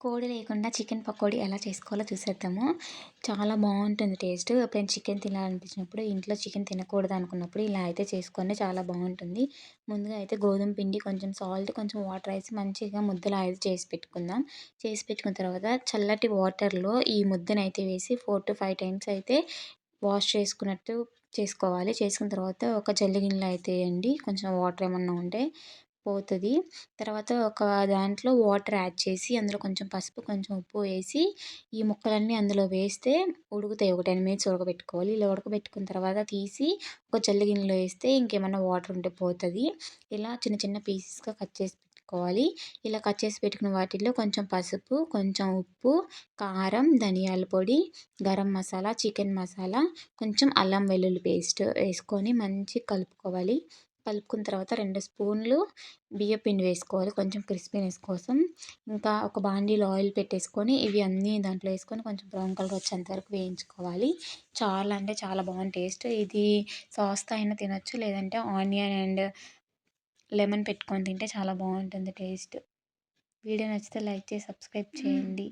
కోడి లేకుండా చికెన్ పకోడీ ఎలా చేసుకోవాలో చూసేద్దాము. చాలా బావుంటుంది టేస్ట్. ఎప్పుడైనా చికెన్ తినాలనిపించినప్పుడు, ఇంట్లో చికెన్ తినకూడదు అనుకున్నప్పుడు ఇలా అయితే చేసుకోండి చాలా బావుంటుంది. ముందుగా అయితే గోధుమ పిండి, కొంచెం సాల్ట్, కొంచెం వాటర్ ఏసి మంచిగా ముద్దలా అయితే చేసి పెట్టుకుందాం. చేసి పెట్టుకున్న తర్వాత చల్లటి వాటర్‌లో ఈ ముద్దనైతే వేసి 4-5 టైమ్స్ అయితే వాష్ చేసుకున్నట్టు చేసుకోవాలి. చేసుకున్న తర్వాత ఒక జల్లి గిన్నెలో అయితే ఎయండి. కొంచెం వాటర్ ఏమన్నా ఉంటే పోతది. తర్వాత ఒక దాంట్లో వాటర్ యాడ్ చేసి, అందులో కొంచెం పసుపు, కొంచెం ఉప్పు వేసి, ఈ ముక్కలన్నీ అందులో వేస్తే ఉడుకుతాయి. ఒక 10 మినిట్స్ ఉడకబెట్టుకోవాలి. ఇలా ఉడకబెట్టుకున్న తర్వాత తీసి ఒక జల్లి గిన్నెలో ఏస్తే ఇంకేమన్నా వాటర్ ఉంటే పోతది. ఇలా చిన్న చిన్న పీసెస్‌గా కట్ చేసి పెట్టుకోవాలి. ఇలా కట్ చేసి పెట్టుకున్న వాటిల్లో కొంచెం పసుపు, కొంచెం ఉప్పు, కారం, ధనియాల పొడి, గరం మసాలా, చికెన్ మసాలా, కొంచెం అల్లం వెల్లుల్లి పేస్ట్ వేసుకొని మంచిగా కలుపుకోవాలి. కలుపుకున్న తర్వాత 2 స్పూన్లు బియ్యపిండి వేసుకోవాలి కొంచెం క్రిస్పీనెస్ కోసం. ఇంకా ఒక బాండీలో ఆయిల్ పెట్టేసుకొని ఇవి అన్నీ దాంట్లో ఏసుకొని కొంచెం బ్రౌన్ కలర్ వచ్చేంత వరకు వేయించుకోవాలి. చాలా అంటే చాలా బాగుంది టేస్ట్. ఇది సాస్‌తో అయినా తినొచ్చు. లేదంటే ఆనియన్ అండ్ లెమన్ పెట్టుకొని తింటే చాలా బాగుంటుంది టేస్ట్. వీడియో నచ్చితే లైక్ చేసి సబ్స్క్రైబ్ చేయండి.